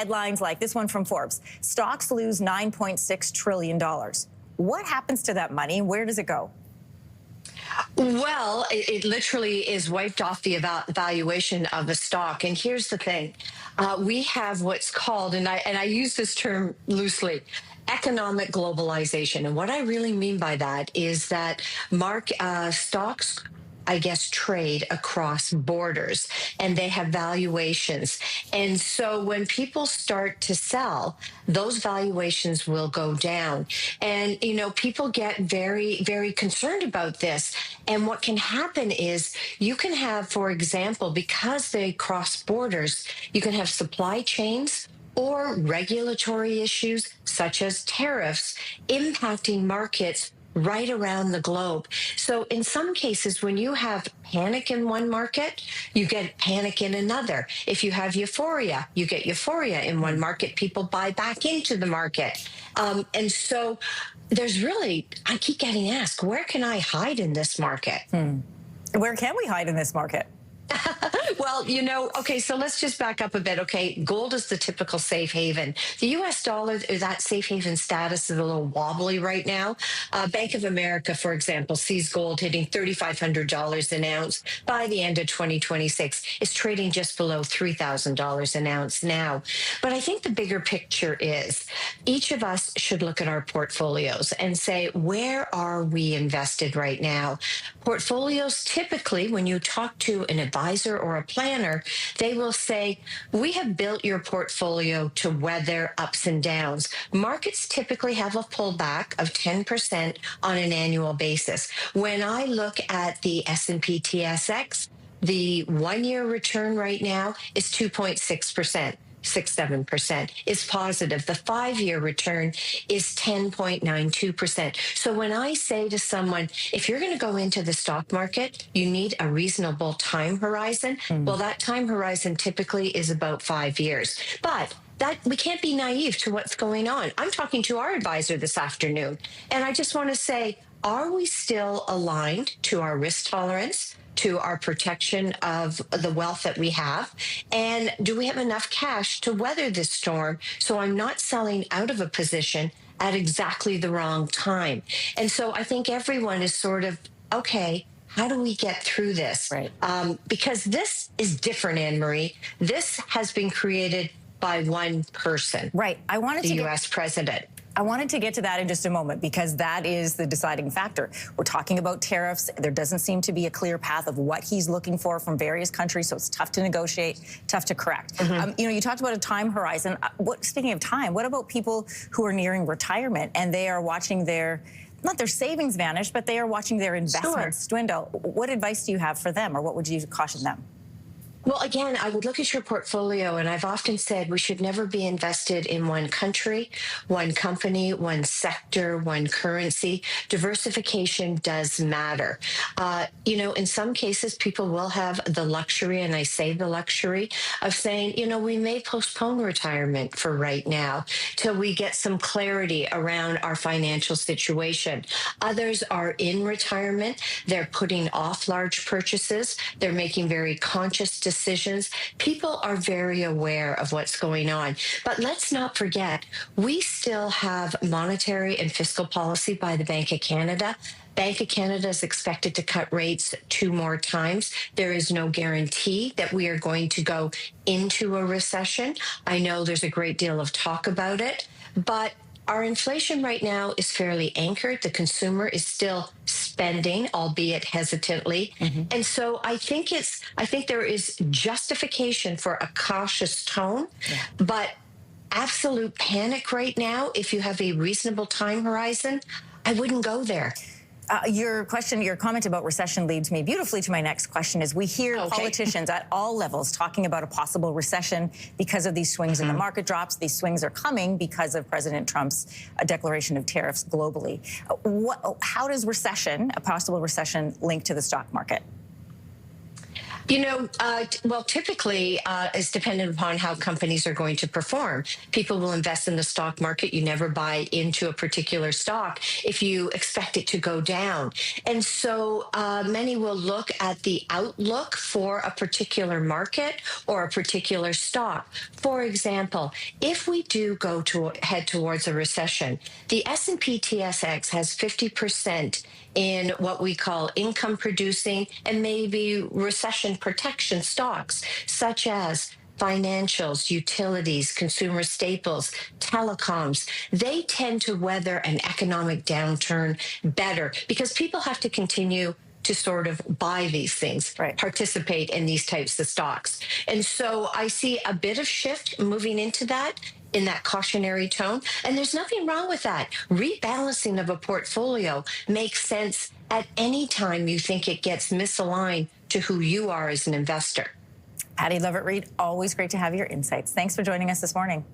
headlines like this one from Forbes. Stocks lose $9.6 trillion. What happens to that money? Where does it go? Well, it literally is wiped off the valuation of a stock. And here's the thing. We have what's called, and I use this term loosely, economic globalization. And what I really mean by that is that stocks, I guess, trade across borders and they have valuations. And so when people start to sell, those valuations will go down. And, you know, people get very, very concerned about this. And what can happen is you can have, for example, because they cross borders, you can have supply chains or regulatory issues such as tariffs impacting markets right around the globe. So in some cases, when you have panic in one market, you get panic in another. If you have euphoria, you get euphoria in one market, people buy back into the market. And so there's really, I keep getting asked, where can I hide in this market? Where can we hide in this market? Well, you know, okay, so let's just back up a bit. Okay, gold is the typical safe haven. The U.S. dollar, that safe haven status is a little wobbly right now. Bank of America, for example, sees gold hitting $3,500 an ounce by the end of 2026. It's trading just below $3,000 an ounce now. But I think the bigger picture is each of us should look at our portfolios and say, where are we invested right now? Portfolios, typically, when you talk to an advisor or a planner, they will say, we have built your portfolio to weather ups and downs. Markets typically have a pullback of 10% on an annual basis. When I look at the S&P TSX, the one-year return right now is 2.6%. 6-7% is positive. The 5-year return is 10.92%. So when I say to someone, if you're going to go into the stock market, you need a reasonable time horizon. Well, that time horizon typically is about 5 years. But that we can't be naive to what's going on. I'm talking to our advisor this afternoon, and I just want to say, are we still aligned to our risk tolerance, to our protection of the wealth that we have? And do we have enough cash to weather this storm so I'm not selling out of a position at exactly the wrong time? And so I think everyone is sort of, okay, how do we get through this? Right. Because this is different, Anne-Marie. This has been created by one person. Right. The U.S. president. I wanted to get to that in just a moment because that is the deciding factor. We're talking about tariffs. There doesn't seem to be a clear path of what he's looking for from various countries, so it's tough to negotiate, tough to correct. You know, you talked about a time horizon. Speaking of time, what about people who are nearing retirement and they are watching not their savings vanish, but they are watching their investments dwindle? What advice do you have for them, or what would you caution them? Well, again, I would look at your portfolio, and I've often said we should never be invested in one country, one company, one sector, one currency. Diversification does matter. You know, in some cases, people will have the luxury, and I say the luxury, of saying, you know, we may postpone retirement for right now till we get some clarity around our financial situation. Others are in retirement. They're putting off large purchases. They're making very conscious decisions. People are very aware of what's going on. But let's not forget, we still have monetary and fiscal policy by the Bank of Canada. Bank of Canada is expected to cut rates 2 more times. There is no guarantee that we are going to go into a recession. I know there's a great deal of talk about it, but our inflation right now is fairly anchored. The consumer is still spending, albeit hesitantly. And so I think there is justification for a cautious tone, but absolute panic right now, if you have a reasonable time horizon, I wouldn't go there. Your comment about recession leads me beautifully to my next question. Is we hear politicians at all levels talking about a possible recession because of these swings in the market drops. These swings are coming because of President Trump's declaration of tariffs globally. How does a possible recession, link to the stock market? Well, typically, it's dependent upon how companies are going to perform. People will invest in the stock market. You never buy into a particular stock if you expect it to go down. And so many will look at the outlook for a particular market or a particular stock. For example, if we do go to head towards a recession, the S&P TSX has 50% in what we call income producing and maybe recession protection stocks, such as financials, utilities, consumer staples, telecoms. They tend to weather an economic downturn better because people have to continue to sort of buy these things, Right. participate in these types of stocks. And so I see a bit of shift moving into that in that cautionary tone. And there's nothing wrong with that. Rebalancing of a portfolio makes sense at any time you think it gets misaligned to who you are as an investor. Pattie Lovett-Reid, always great to have your insights. Thanks for joining us this morning.